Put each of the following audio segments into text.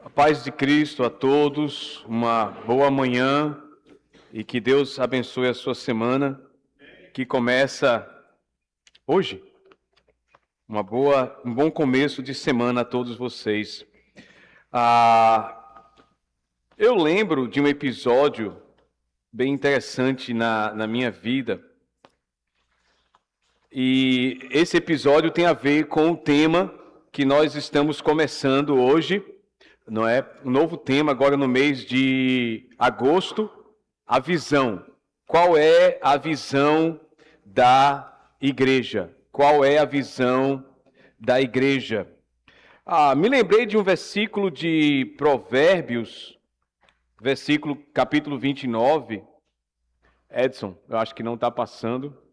A paz de Cristo a todos, uma boa manhã e que Deus abençoe a sua semana, que começa hoje. Um bom começo de semana a todos vocês. Eu lembro de um episódio bem interessante na minha vida, e esse episódio tem a ver com o tema que nós estamos começando hoje, não é? Um novo tema agora no mês de agosto, a visão. Qual é a visão da igreja? Qual é a visão da igreja? Me lembrei de um versículo de Provérbios, capítulo 29. Edson, eu acho que não está passando.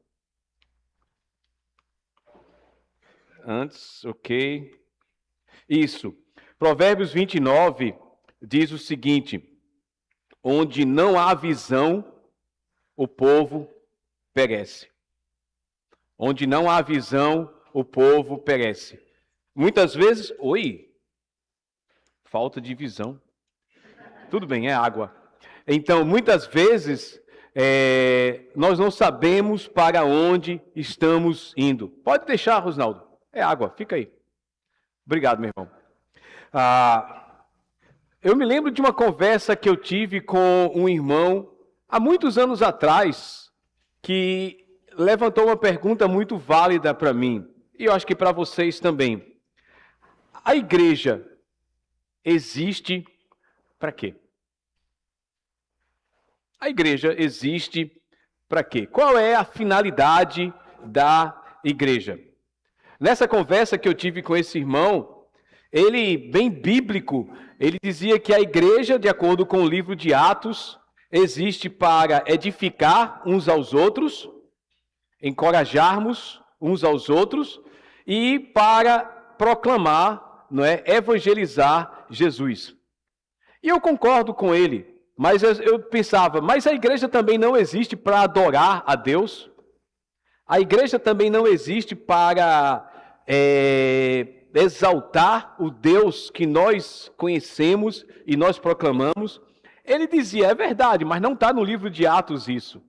Antes, ok. Isso. Provérbios 29 diz o seguinte: onde não há visão, o povo perece. Onde não há visão, o povo perece. Muitas vezes, falta de visão. Tudo bem, é água. Então, muitas vezes, nós não sabemos para onde estamos indo. Pode deixar, Rosnaldo. É água, fica aí. Obrigado, meu irmão. Eu me lembro de uma conversa que eu tive com um irmão há muitos anos atrás, que levantou uma pergunta muito válida para mim, e eu acho que para vocês também. A igreja existe para quê? A igreja existe para quê? Qual é a finalidade da igreja? Nessa conversa que eu tive com esse irmão, ele, bem bíblico, ele dizia que a igreja, de acordo com o livro de Atos, existe para edificar uns aos outros, encorajarmos uns aos outros e para proclamar, evangelizar Jesus. E eu concordo com ele, mas eu pensava, mas a igreja também não existe para adorar a Deus? A igreja também não existe para exaltar o Deus que nós conhecemos e nós proclamamos? Ele dizia, é verdade, mas não está no livro de Atos isso.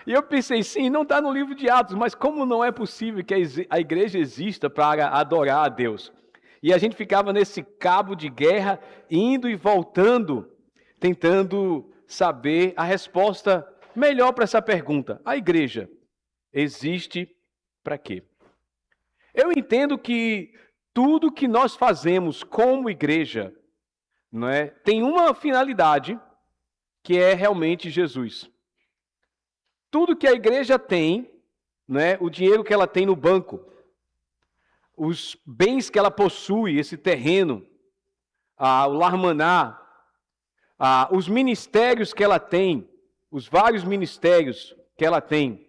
E eu pensei, sim, não está no livro de Atos, mas como não é possível que a igreja exista para adorar a Deus? E a gente ficava nesse cabo de guerra, indo e voltando, tentando saber a resposta melhor para essa pergunta. A igreja existe para quê? Eu entendo que tudo que nós fazemos como igreja, tem uma finalidade, que é realmente Jesus. Tudo que a igreja tem, o dinheiro que ela tem no banco, os bens que ela possui, esse terreno, o Lar Maná, os ministérios que ela tem, os vários ministérios que ela tem,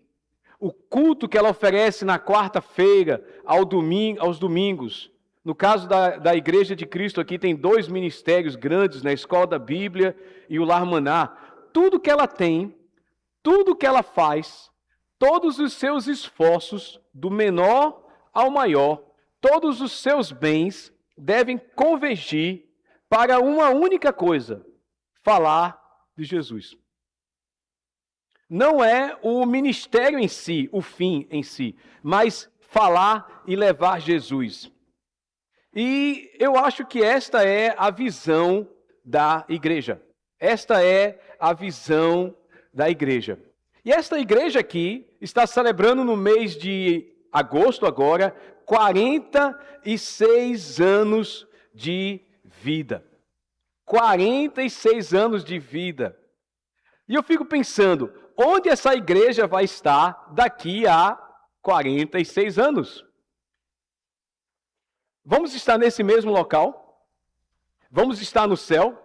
o culto que ela oferece na quarta-feira, aos domingos. No caso da Igreja de Cristo aqui, tem 2 ministérios grandes, na Escola da Bíblia e o Lar Maná. Tudo que ela tem, tudo que ela faz, todos os seus esforços, do menor ao maior, todos os seus bens devem convergir para uma única coisa: falar de Jesus. Não é o ministério em si, o fim em si, mas falar e levar Jesus. E eu acho que esta é a visão da igreja. Esta é a visão da igreja. E esta igreja aqui está celebrando no mês de agosto agora 46 anos de vida. 46 anos de vida. E eu fico pensando, onde essa igreja vai estar daqui a 46 anos? Vamos estar nesse mesmo local? Vamos estar no céu?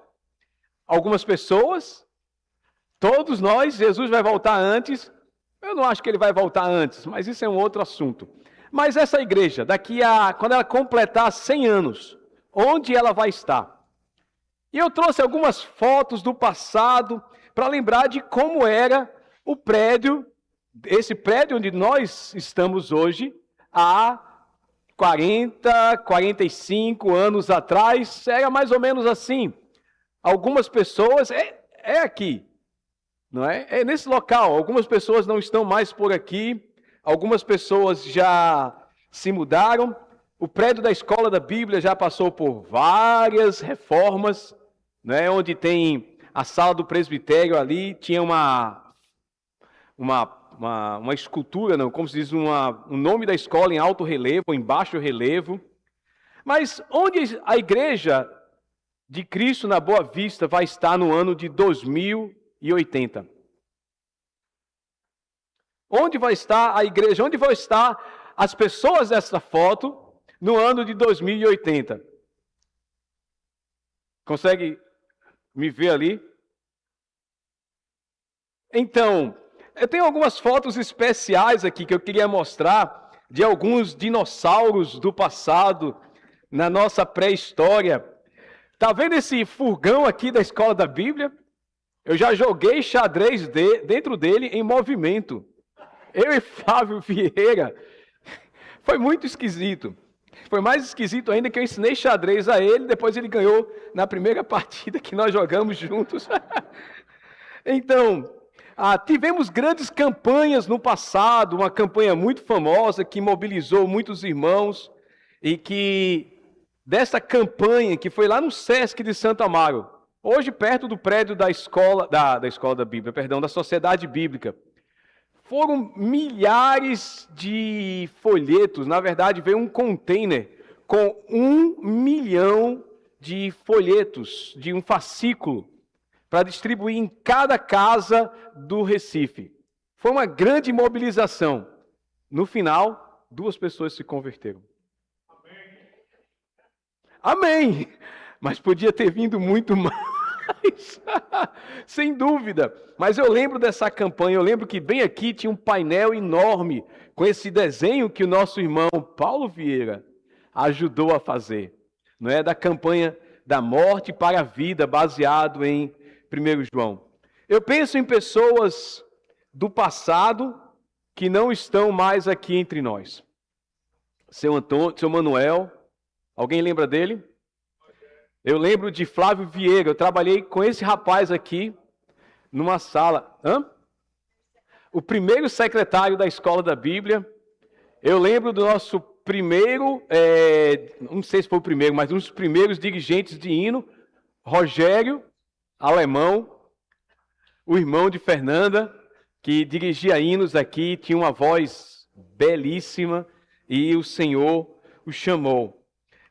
Algumas pessoas? Todos nós? Jesus vai voltar antes? Eu não acho que ele vai voltar antes, mas isso é um outro assunto. Mas essa igreja, quando ela completar 100 anos, onde ela vai estar? E eu trouxe algumas fotos do passado para lembrar de como era o prédio, esse prédio onde nós estamos hoje, há 40, 45 anos atrás, era mais ou menos assim. Algumas pessoas, é aqui, não é? É nesse local. Algumas pessoas não estão mais por aqui, algumas pessoas já se mudaram. O prédio da Escola da Bíblia já passou por várias reformas, né? Onde tem a sala do presbitério ali, tinha uma escultura, não, como se diz, um nome da escola em alto relevo, ou em baixo relevo. Mas onde a igreja de Cristo na Boa Vista vai estar no ano de 2080? Onde vai estar a igreja? Onde vão estar as pessoas dessa foto no ano de 2080? Consegue me ver ali? Então, eu tenho algumas fotos especiais aqui que eu queria mostrar de alguns dinossauros do passado na nossa pré-história. Tá vendo esse furgão aqui da Escola da Bíblia? Eu já joguei xadrez dentro dele em movimento. Eu e Flávio Vieira. Foi muito esquisito. Foi mais esquisito ainda que eu ensinei xadrez a ele, depois ele ganhou na primeira partida que nós jogamos juntos. Então, tivemos grandes campanhas no passado, uma campanha muito famosa que mobilizou muitos irmãos e que dessa campanha que foi lá no Sesc de Santo Amaro, hoje perto do prédio da Escola da Bíblia, da Sociedade Bíblica, foram milhares de folhetos. Na verdade, veio um container com 1 milhão de folhetos, de um fascículo, para distribuir em cada casa do Recife. Foi uma grande mobilização. No final, 2 pessoas se converteram. Amém! Mas podia ter vindo muito mais. Sem dúvida. Mas eu lembro dessa campanha, eu lembro que bem aqui tinha um painel enorme com esse desenho que o nosso irmão Paulo Vieira ajudou a fazer. Não é? Da campanha da morte para a vida, baseado em 1 João. Eu penso em pessoas do passado que não estão mais aqui entre nós. Seu Manuel, alguém lembra dele? Eu lembro de Flávio Vieira, eu trabalhei com esse rapaz aqui, numa sala. O primeiro secretário da Escola da Bíblia. Eu lembro do nosso primeiro, não sei se foi o primeiro, mas um dos primeiros dirigentes de hino, Rogério, alemão, o irmão de Fernanda, que dirigia hinos aqui, tinha uma voz belíssima e o Senhor o chamou.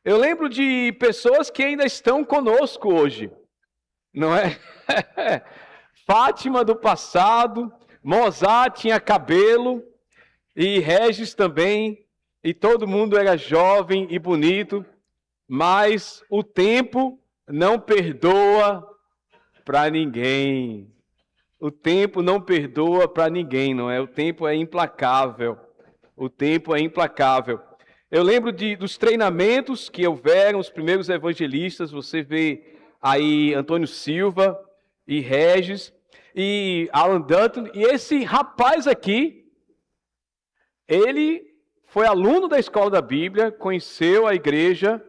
Eu lembro de pessoas que ainda estão conosco hoje, não é? Fátima do passado, Mozart tinha cabelo, e Regis também, e todo mundo era jovem e bonito, mas o tempo não perdoa para ninguém. O tempo não perdoa para ninguém, não é? O tempo é implacável. O tempo é implacável. Eu lembro dos treinamentos que houveram, os primeiros evangelistas, você vê aí Antônio Silva e Regis e Alan Dutton, e esse rapaz aqui, ele foi aluno da Escola da Bíblia, conheceu a igreja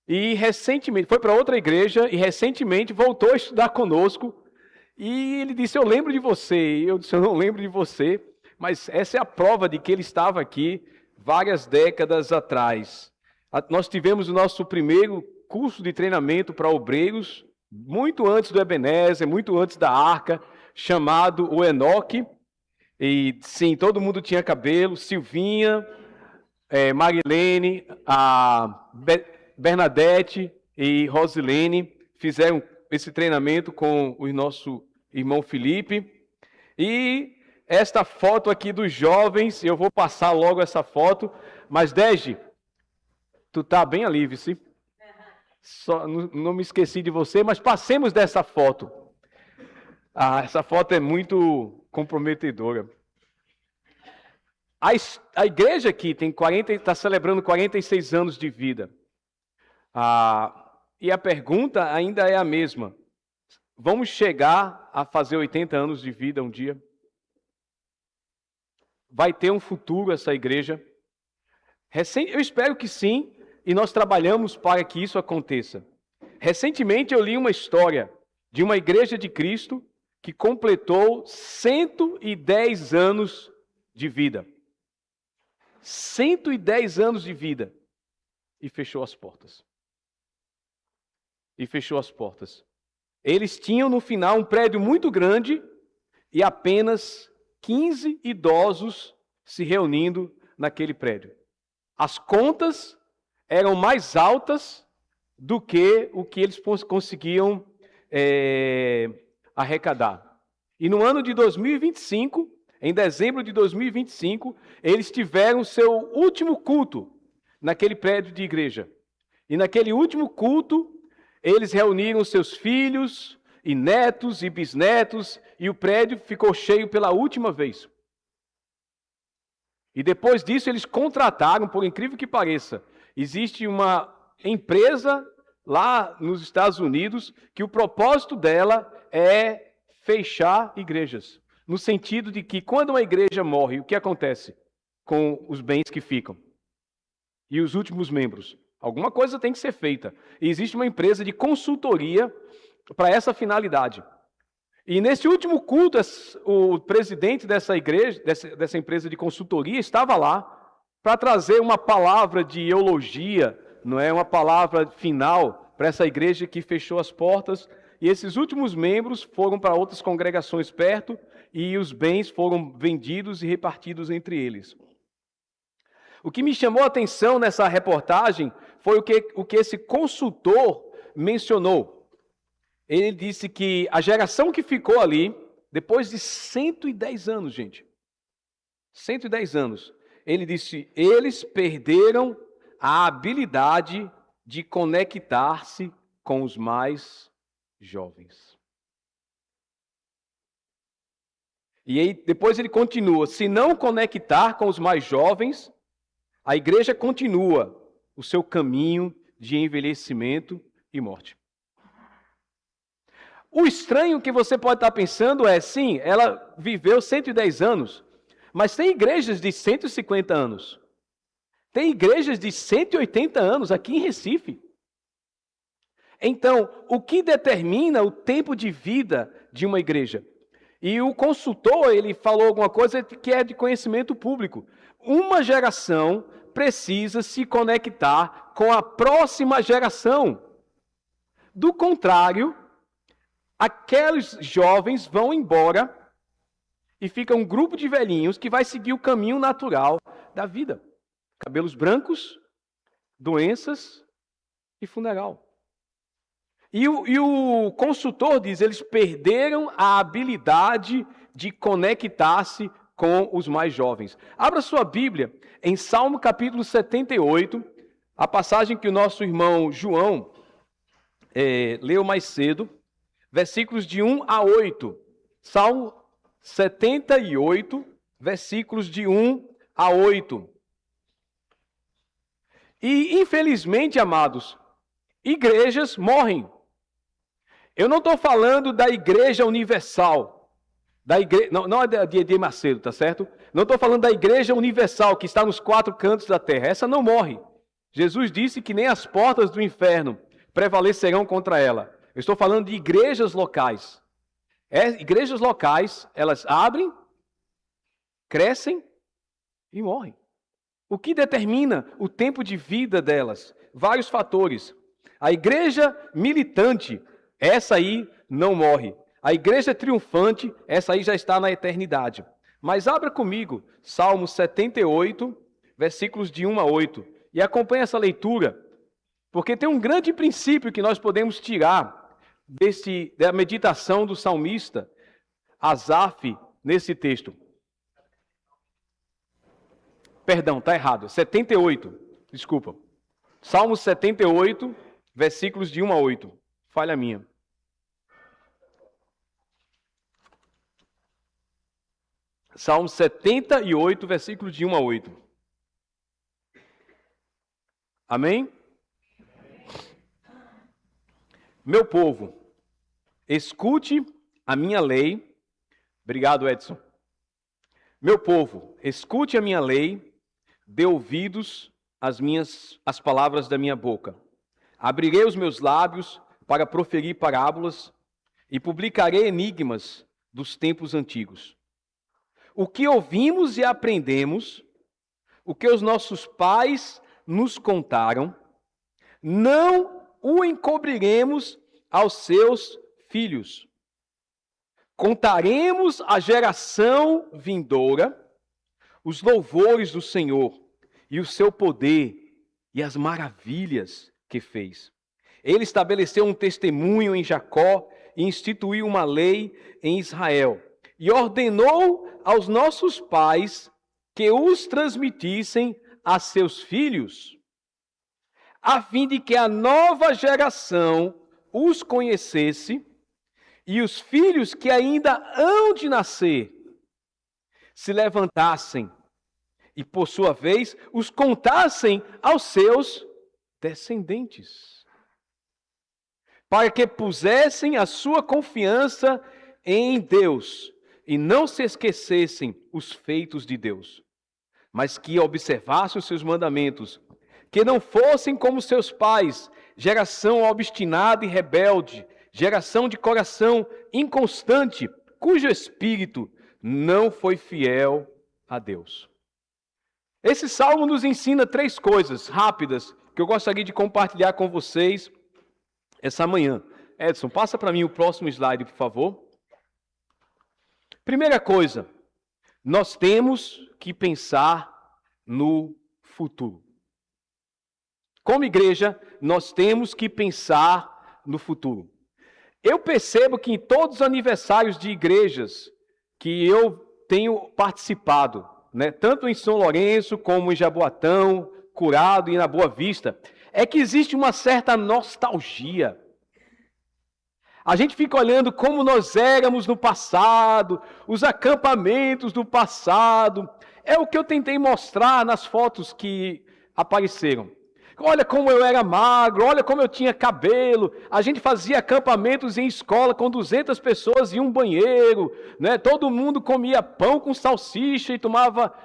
e recentemente, foi para outra igreja e recentemente voltou a estudar conosco. E ele disse, eu lembro de você. E eu disse, eu não lembro de você. Mas essa é a prova de que ele estava aqui várias décadas atrás. Nós tivemos o nosso primeiro curso de treinamento para obreiros, muito antes do Ebenezer, muito antes da Arca, chamado o Enoque. E sim, todo mundo tinha cabelo. Silvinha, Marilene, a Bernadette e Rosilene fizeram esse treinamento com o nosso irmão Felipe. E esta foto aqui dos jovens, eu vou passar logo essa foto, mas Dege, tu tá bem ali, vice? Só, não me esqueci de você, mas passemos dessa foto. Essa foto é muito comprometedora. A igreja aqui está celebrando 46 anos de vida. E a pergunta ainda é a mesma. Vamos chegar a fazer 80 anos de vida um dia? Vai ter um futuro essa igreja? Eu espero que sim, e nós trabalhamos para que isso aconteça. Recentemente eu li uma história de uma igreja de Cristo que completou 110 anos de vida. 110 anos de vida. E fechou as portas. Eles tinham no final um prédio muito grande e apenas 15 idosos se reunindo naquele prédio. As contas eram mais altas do que o que eles conseguiam arrecadar. E no ano de 2025, em dezembro de 2025, eles tiveram seu último culto naquele prédio de igreja. E naquele último culto, eles reuniram seus filhos, e netos, e bisnetos, e o prédio ficou cheio pela última vez. E depois disso, eles contrataram, por incrível que pareça, existe uma empresa lá nos Estados Unidos que o propósito dela é fechar igrejas. No sentido de que quando uma igreja morre, o que acontece com os bens que ficam? E os últimos membros? Alguma coisa tem que ser feita. E existe uma empresa de consultoria para essa finalidade. E nesse último culto, o presidente dessa igreja, dessa empresa de consultoria, estava lá para trazer uma palavra de eulogia, não é, uma palavra final para essa igreja que fechou as portas. E esses últimos membros foram para outras congregações perto e os bens foram vendidos e repartidos entre eles. O que me chamou a atenção nessa reportagem foi o que esse consultor mencionou. Ele disse que a geração que ficou ali, depois de 110 anos, gente, 110 anos, ele disse, eles perderam a habilidade de conectar-se com os mais jovens. E aí, depois ele continua, se não conectar com os mais jovens, a igreja continua o seu caminho de envelhecimento e morte. O estranho que você pode estar pensando é, sim, ela viveu 110 anos, mas tem igrejas de 150 anos. Tem igrejas de 180 anos aqui em Recife. Então, o que determina o tempo de vida de uma igreja? E o consultor, ele falou alguma coisa que é de conhecimento público. Uma geração precisa se conectar com a próxima geração. Do contrário, aqueles jovens vão embora e fica um grupo de velhinhos que vai seguir o caminho natural da vida. Cabelos brancos, doenças e funeral. E o consultor diz, eles perderam a habilidade de conectar-se com os mais jovens. Abra sua Bíblia em Salmo capítulo 78, a passagem que o nosso irmão João leu mais cedo, versículos de 1 a 8. Salmo 78, versículos de 1 a 8. E, infelizmente, amados, igrejas morrem. Eu não estou falando da igreja universal, não é de Macedo, tá certo? Não estou falando da igreja universal que está nos 4 cantos da terra. Essa não morre. Jesus disse que nem as portas do inferno prevalecerão contra ela. Eu estou falando de igrejas locais. Igrejas locais, elas abrem, crescem e morrem. O que determina o tempo de vida delas? Vários fatores. A igreja militante, essa aí não morre. A igreja triunfante, essa aí já está na eternidade. Mas abra comigo Salmo 78, versículos de 1 a 8. E acompanhe essa leitura, porque tem um grande princípio que nós podemos tirar da meditação do salmista Asaf nesse texto. Perdão, está errado. 78, desculpa. Salmo 78, versículos de 1 a 8. Falha minha. Salmo 78, versículos de 1 a 8. Amém? Meu povo, escute a minha lei. Obrigado, Edson. Meu povo, escute a minha lei, dê ouvidos as palavras da minha boca. Abrirei os meus lábios para proferir parábolas e publicarei enigmas dos tempos antigos. O que ouvimos e aprendemos, o que os nossos pais nos contaram, não o encobriremos aos seus filhos. Contaremos à geração vindoura os louvores do Senhor e o seu poder e as maravilhas que fez. Ele estabeleceu um testemunho em Jacó e instituiu uma lei em Israel. E ordenou aos nossos pais que os transmitissem a seus filhos, a fim de que a nova geração os conhecesse e os filhos que ainda hão de nascer se levantassem e, por sua vez, os contassem aos seus descendentes, para que pusessem a sua confiança em Deus e não se esquecessem os feitos de Deus, mas que observassem os seus mandamentos, que não fossem como seus pais, geração obstinada e rebelde, geração de coração inconstante, cujo espírito não foi fiel a Deus. Esse salmo nos ensina 3 coisas rápidas que eu gostaria de compartilhar com vocês essa manhã. Edson, passa para mim o próximo slide, por favor. Primeira coisa, nós temos que pensar no futuro. Como igreja, nós temos que pensar no futuro. Eu percebo que em todos os aniversários de igrejas que eu tenho participado, tanto em São Lourenço como em Jaboatão, Curado e na Boa Vista, é que existe uma certa nostalgia. A gente fica olhando como nós éramos no passado, os acampamentos do passado. É o que eu tentei mostrar nas fotos que apareceram. Olha como eu era magro, olha como eu tinha cabelo. A gente fazia acampamentos em escola com 200 pessoas e um banheiro, Todo mundo comia pão com salsicha e tomava...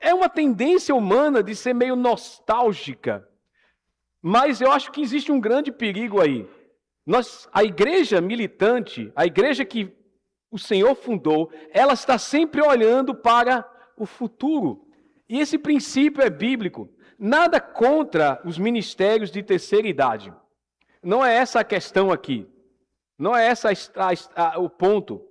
É uma tendência humana de ser meio nostálgica. Mas eu acho que existe um grande perigo aí. A igreja militante, a igreja que o Senhor fundou, ela está sempre olhando para o futuro. E esse princípio é bíblico. Nada contra os ministérios de terceira idade. Não é essa a questão aqui. Não é essa o ponto.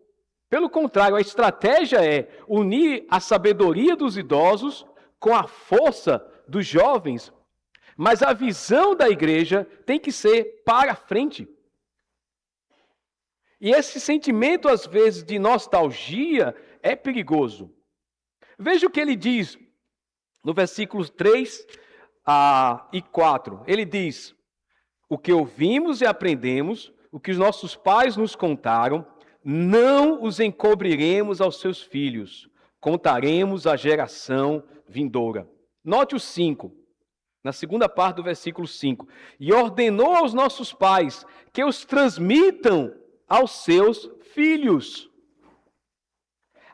Pelo contrário, a estratégia é unir a sabedoria dos idosos com a força dos jovens. Mas a visão da igreja tem que ser para frente. E esse sentimento, às vezes, de nostalgia é perigoso. Veja o que ele diz no versículos 3 e 4. Ele diz: o que ouvimos e aprendemos, o que os nossos pais nos contaram, não os encobriremos aos seus filhos, contaremos à geração vindoura. Note o 5, na segunda parte do versículo 5. E ordenou aos nossos pais que os transmitam aos seus filhos,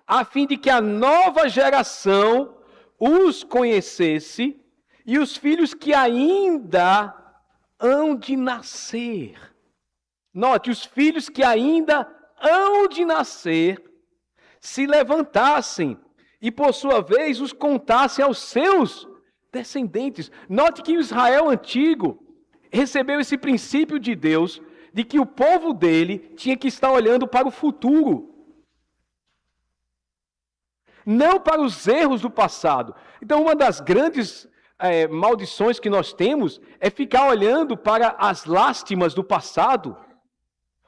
a fim de que a nova geração os conhecesse e os filhos que ainda hão de nascer. Note, os filhos que ainda hão de nascer se levantassem e, por sua vez, os contassem aos seus descendentes. Note que o Israel antigo recebeu esse princípio de Deus de que o povo dele tinha que estar olhando para o futuro, não para os erros do passado. Então, uma das grandes maldições que nós temos é ficar olhando para as lástimas do passado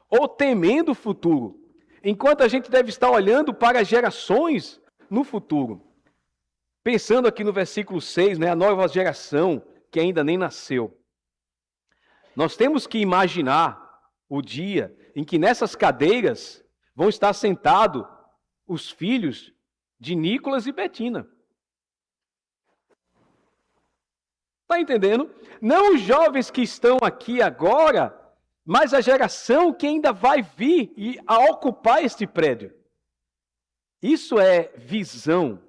ou temendo o futuro, enquanto a gente deve estar olhando para as gerações no futuro. Pensando aqui no versículo 6, a nova geração que ainda nem nasceu. Nós temos que imaginar o dia em que nessas cadeiras vão estar sentados os filhos de Nicolas e Betina. Está entendendo? Não os jovens que estão aqui agora, mas a geração que ainda vai vir e a ocupar este prédio. Isso é visão.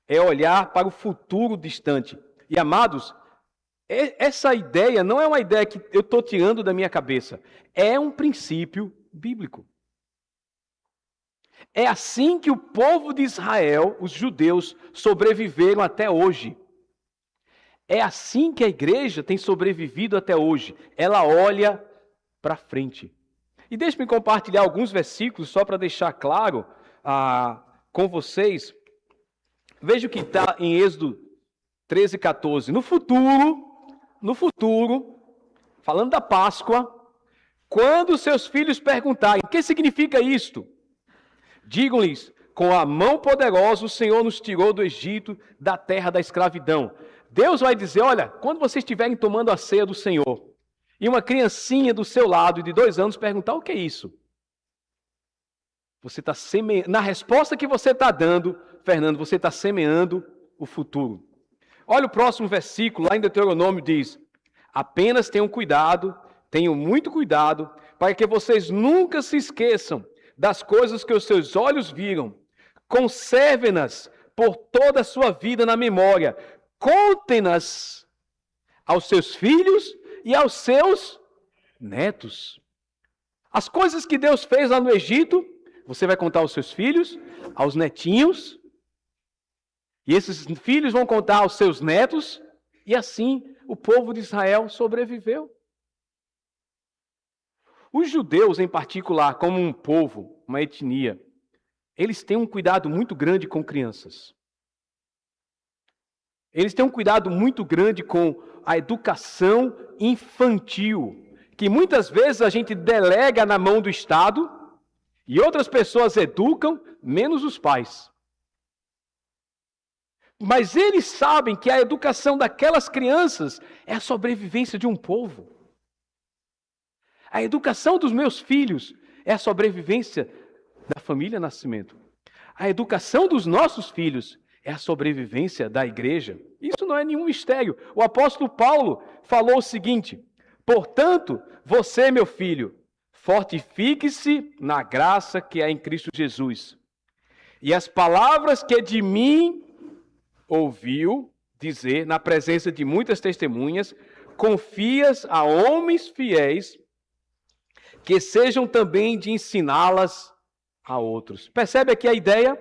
é olhar para o futuro distante. E, amados, essa ideia não é uma ideia que eu estou tirando da minha cabeça. É um princípio bíblico. É assim que o povo de Israel, os judeus, sobreviveram até hoje. É assim que a igreja tem sobrevivido até hoje. Ela olha para frente. E deixe-me compartilhar alguns versículos só para deixar claro com vocês. Veja o que está em Êxodo 13, 14. No futuro, falando da Páscoa, quando seus filhos perguntarem, o que significa isto? Digam-lhes, com a mão poderosa o Senhor nos tirou do Egito, da terra da escravidão. Deus vai dizer, olha, quando vocês estiverem tomando a ceia do Senhor, e uma criancinha do seu lado, de 2 anos, perguntar, o que é isso? Você está semeando, na resposta que você está dando, Fernando, você está semeando o futuro. Olha o próximo versículo, lá em Deuteronômio diz, apenas tenham muito cuidado, para que vocês nunca se esqueçam das coisas que os seus olhos viram. Conservem-nas por toda a sua vida na memória. Contem-nas aos seus filhos e aos seus netos. As coisas que Deus fez lá no Egito, você vai contar aos seus filhos, aos netinhos, e esses filhos vão contar aos seus netos, e assim o povo de Israel sobreviveu. Os judeus, em particular, como um povo, uma etnia, eles têm um cuidado muito grande com crianças. Eles têm um cuidado muito grande com a educação infantil, que muitas vezes a gente delega na mão do Estado e outras pessoas educam, menos os pais. Mas eles sabem que a educação daquelas crianças é a sobrevivência de um povo. A educação dos meus filhos é a sobrevivência da família Nascimento. A educação dos nossos filhos é a sobrevivência da igreja. Isso não é nenhum mistério. O apóstolo Paulo falou o seguinte, portanto, você, meu filho, fortifique-se na graça que é em Cristo Jesus. E as palavras que de mim ouviu dizer, na presença de muitas testemunhas, confias a homens fiéis, que sejam também de ensiná-las a outros. Percebe aqui a ideia?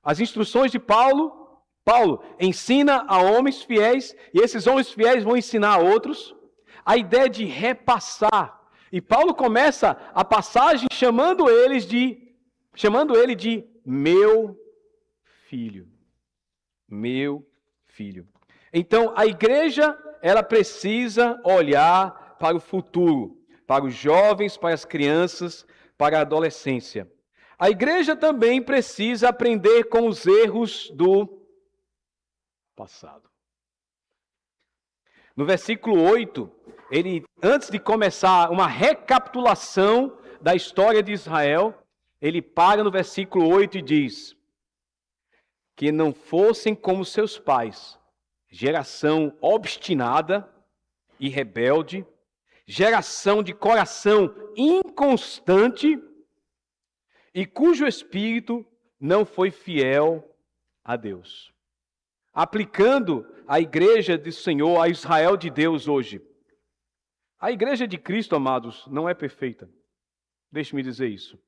As instruções de Paulo. Paulo ensina a homens fiéis, e esses homens fiéis vão ensinar a outros. A ideia de repassar. E Paulo começa a passagem chamando ele de meu filho. Meu filho. Então, a igreja, ela precisa olhar para o futuro, para os jovens, para as crianças, para a adolescência. A igreja também precisa aprender com os erros do passado. No versículo 8, ele, antes de começar uma recapitulação da história de Israel, ele para no versículo 8 e diz que não fossem como seus pais, geração obstinada e rebelde, geração de coração inconstante e cujo espírito não foi fiel a Deus. Aplicando a igreja do Senhor, a Israel de Deus hoje. A igreja de Cristo, amados, não é perfeita. Deixe-me dizer isso.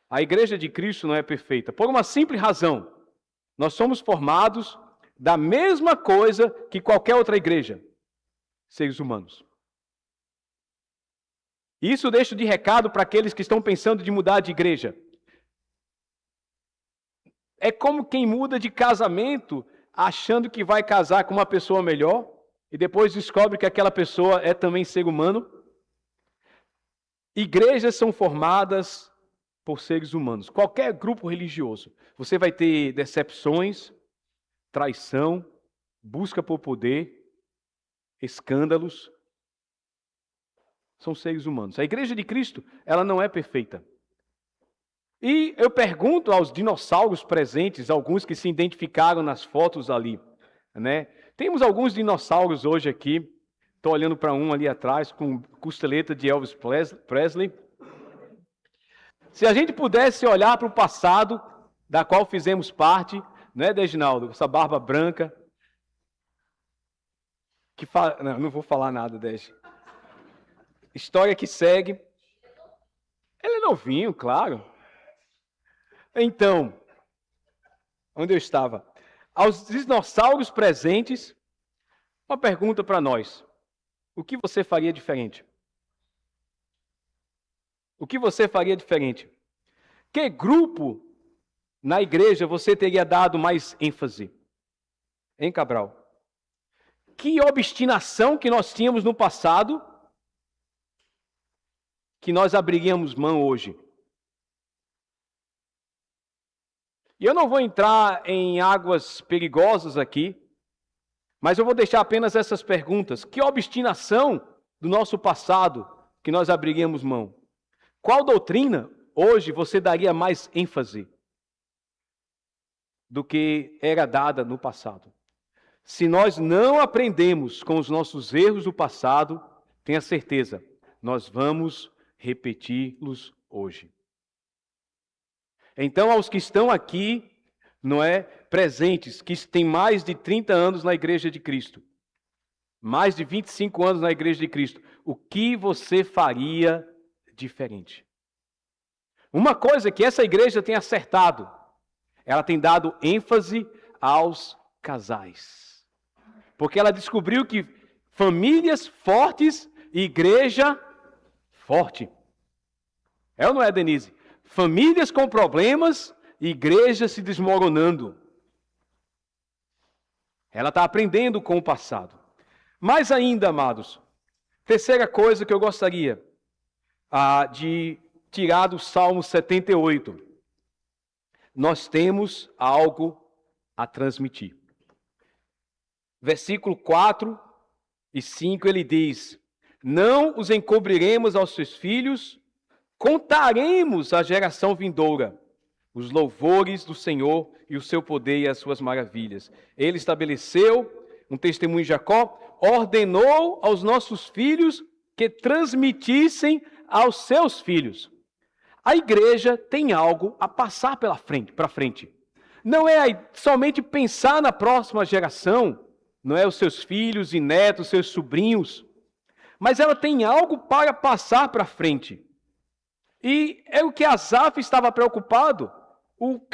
A igreja de Cristo não é perfeita. Por uma simples razão. Nós somos formados da mesma coisa que qualquer outra igreja. Seres humanos. Isso deixo de recado para aqueles que estão pensando de mudar de igreja. É como quem muda de casamento achando que vai casar com uma pessoa melhor e depois descobre que aquela pessoa é também ser humano. Igrejas são formadas por seres humanos. Qualquer grupo religioso. Você vai ter decepções, traição, busca por poder, escândalos. São seres humanos. A igreja de Cristo, ela não é perfeita. E eu pergunto aos dinossauros presentes, alguns que se identificaram nas fotos ali, né? Temos alguns dinossauros hoje aqui. Estou olhando para um ali atrás, com costeleta de Elvis Presley. Se a gente pudesse olhar para o passado, da qual fizemos parte, Não é, Deginaldo? Essa barba branca. Não vou falar nada, Degi. História que segue. Ele é novinho, claro. Então, onde eu estava? Aos dinossauros presentes, uma pergunta para nós. O que você faria diferente? O que você faria diferente? Que grupo na igreja você teria dado mais ênfase? Hein, Cabral? Que obstinação que nós tínhamos no passado que nós abriríamos mão hoje? E eu não vou entrar em águas perigosas aqui, mas eu vou deixar apenas essas perguntas. Que obstinação do nosso passado que nós abriríamos mão? Qual doutrina hoje você daria mais ênfase do que era dada no passado? Se nós não aprendemos com os nossos erros do passado, tenha certeza, nós vamos repeti-los hoje. Então, aos que estão aqui, não é, presentes, que têm mais de 30 anos na Igreja de Cristo, mais de 25 anos na Igreja de Cristo, o que você faria diferente? Uma coisa que essa igreja tem acertado, ela tem dado ênfase aos casais. Porque ela descobriu que famílias fortes e igreja forte. É ou não é, Denise? Famílias com problemas e igreja se desmoronando. Ela está aprendendo com o passado. Mais ainda, amados, terceira coisa que eu gostaria de tirar do Salmo 78. Nós temos algo a transmitir. Versículo 4 e 5 ele diz: não os encobriremos aos seus filhos, contaremos à geração vindoura os louvores do Senhor e o seu poder e as suas maravilhas. Ele estabeleceu um testemunho em Jacó, ordenou aos nossos filhos que transmitissem aos seus filhos. A igreja tem algo a passar para frente. Não é somente pensar na próxima geração, não é os seus filhos e netos, seus sobrinhos, mas ela tem algo para passar para frente. E é o que Asaf estava preocupado.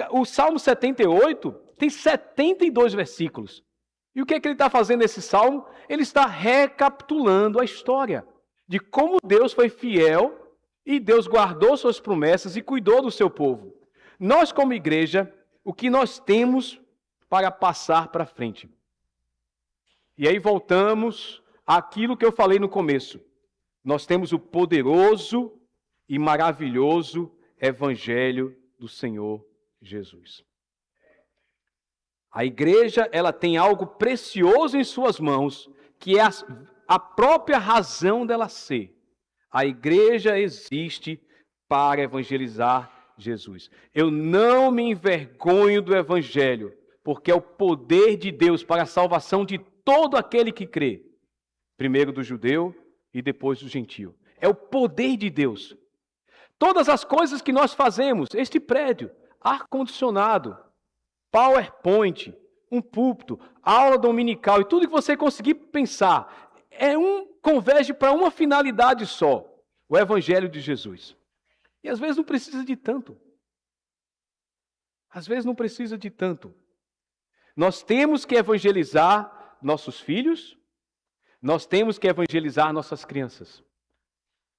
O Salmo 78 tem 72 versículos. E o que é que ele está fazendo nesse salmo? Ele está recapitulando a história de como Deus foi fiel e Deus guardou suas promessas e cuidou do seu povo. Nós, como igreja, o que nós temos para passar para frente? E aí voltamos àquilo que eu falei no começo. Nós temos o poderoso e maravilhoso Evangelho do Senhor Jesus. A igreja, ela tem algo precioso em suas mãos, que é a própria razão dela ser. A igreja existe para evangelizar Jesus. Eu não me envergonho do Evangelho, porque é o poder de Deus para a salvação de todo aquele que crê. Primeiro do judeu e depois do gentio. É o poder de Deus. Todas as coisas que nós fazemos, este prédio, ar-condicionado, PowerPoint, um púlpito, aula dominical e tudo que você conseguir pensar, converge para uma finalidade só, o Evangelho de Jesus. E às vezes não precisa de tanto. Às vezes não precisa de tanto. Nós temos que evangelizar nossos filhos, nós temos que evangelizar nossas crianças.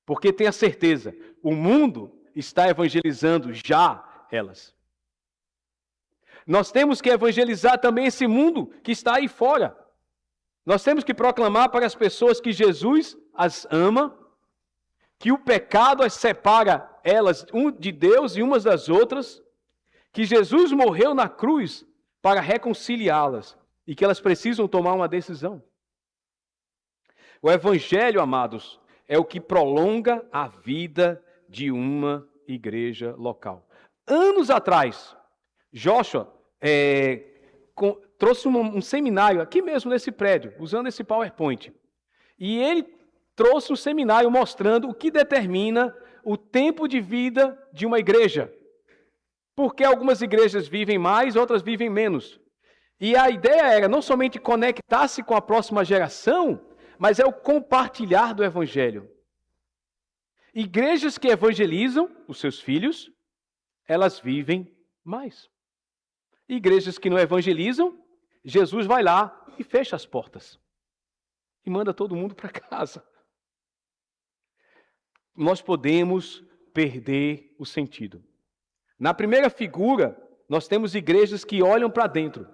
Porque tenha certeza, o mundo está evangelizando já elas. Nós temos que evangelizar também esse mundo que está aí fora. Nós temos que proclamar para as pessoas que Jesus as ama, que o pecado as separa elas de Deus e umas das outras, que Jesus morreu na cruz para reconciliá-las e que elas precisam tomar uma decisão. O Evangelho, amados, é o que prolonga a vida de uma igreja local. Anos atrás, Joshua trouxe um seminário aqui mesmo nesse prédio, usando esse PowerPoint. E ele trouxe um seminário mostrando o que determina o tempo de vida de uma igreja. Porque algumas igrejas vivem mais, outras vivem menos. E a ideia era não somente conectar-se com a próxima geração, mas é o compartilhar do evangelho. Igrejas que evangelizam os seus filhos, elas vivem mais. Igrejas que não evangelizam, Jesus vai lá e fecha as portas. E manda todo mundo para casa. Nós podemos perder o sentido. Na primeira figura, nós temos igrejas que olham para dentro.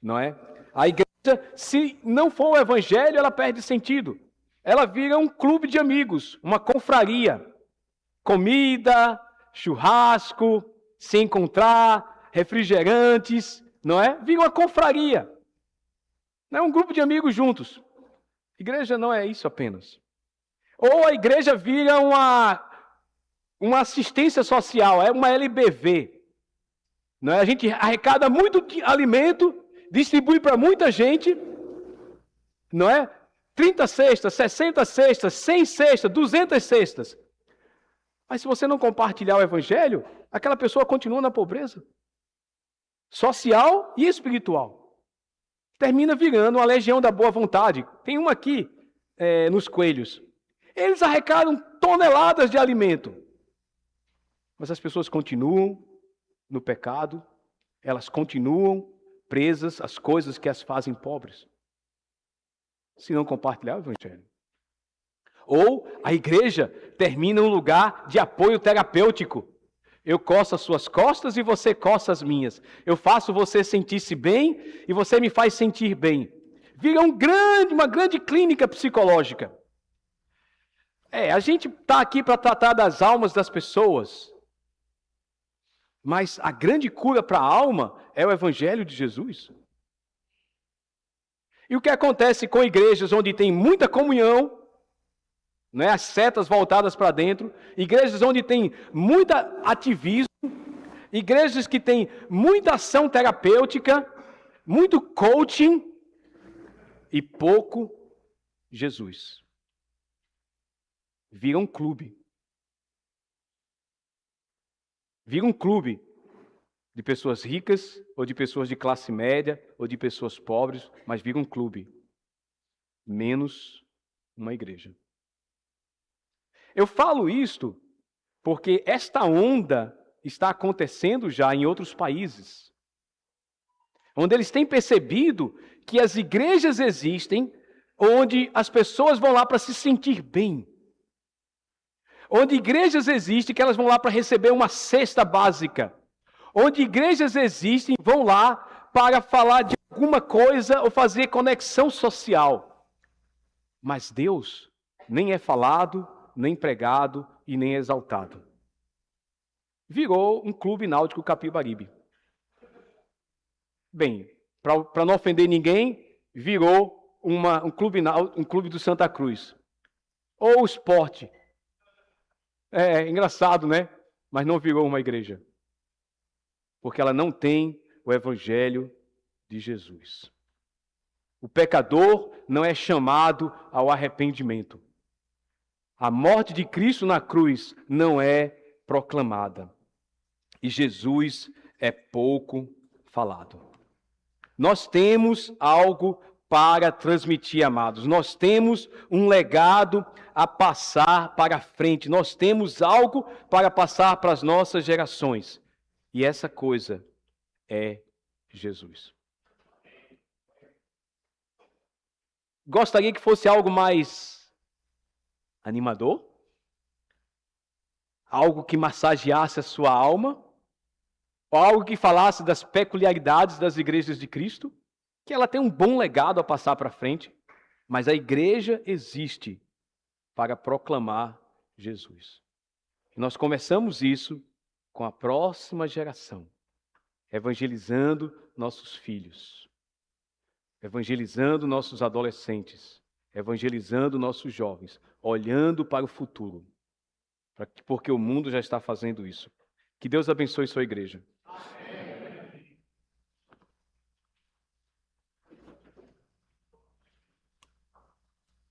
Não é? A igreja, se não for o evangelho, ela perde sentido. Ela vira um clube de amigos, uma confraria. Comida, churrasco, se encontrar, refrigerantes, não é? Vira uma confraria. Não é um grupo de amigos juntos. Igreja não é isso apenas. Ou a igreja vira uma assistência social, é uma LBV. Não é? A gente arrecada muito alimento, distribui para muita gente, não é? 30 cestas, 60 cestas, 100 cestas, 200 cestas. Mas se você não compartilhar o evangelho, aquela pessoa continua na pobreza. Social e espiritual. Termina virando uma legião da boa vontade. Tem uma aqui, nos coelhos. Eles arrecadam toneladas de alimento. Mas as pessoas continuam no pecado, elas continuam presas às coisas que as fazem pobres. Se não compartilhar o evangelho. Ou a igreja termina um lugar de apoio terapêutico. Eu coço as suas costas e você coça as minhas. Eu faço você sentir-se bem e você me faz sentir bem. Vira uma grande clínica psicológica. A gente está aqui para tratar das almas das pessoas. Mas a grande cura para a alma é o evangelho de Jesus. E o que acontece com igrejas onde tem muita comunhão, né, as setas voltadas para dentro, igrejas onde tem muito ativismo, igrejas que têm muita ação terapêutica, muito coaching e pouco Jesus. Vira um clube. Vira um clube de pessoas ricas, ou de pessoas de classe média, ou de pessoas pobres, mas vira um clube. Menos uma igreja. Eu falo isto porque esta onda está acontecendo já em outros países, onde eles têm percebido que as igrejas existem, onde as pessoas vão lá para se sentir bem. Onde igrejas existem que elas vão lá para receber uma cesta básica. Onde igrejas existem, vão lá para falar de alguma coisa ou fazer conexão social. Mas Deus nem é falado, nem pregado e nem exaltado. Virou um clube náutico Capibaribe. Bem, para não ofender ninguém, virou um clube do Santa Cruz. Ou esporte. É engraçado, né? Mas não virou uma igreja. Porque ela não tem o evangelho de Jesus. O pecador não é chamado ao arrependimento. A morte de Cristo na cruz não é proclamada. E Jesus é pouco falado. Nós temos algo para transmitir, amados. Nós temos um legado a passar para frente. Nós temos algo para passar para as nossas gerações. E essa coisa é Jesus. Gostaria que fosse algo mais animador? Algo que massageasse a sua alma? Ou algo que falasse das peculiaridades das igrejas de Cristo? Que ela tem um bom legado a passar para frente, mas a igreja existe para proclamar Jesus. E nós começamos isso com a próxima geração, evangelizando nossos filhos, evangelizando nossos adolescentes, evangelizando nossos jovens, olhando para o futuro, porque o mundo já está fazendo isso. Que Deus abençoe sua igreja.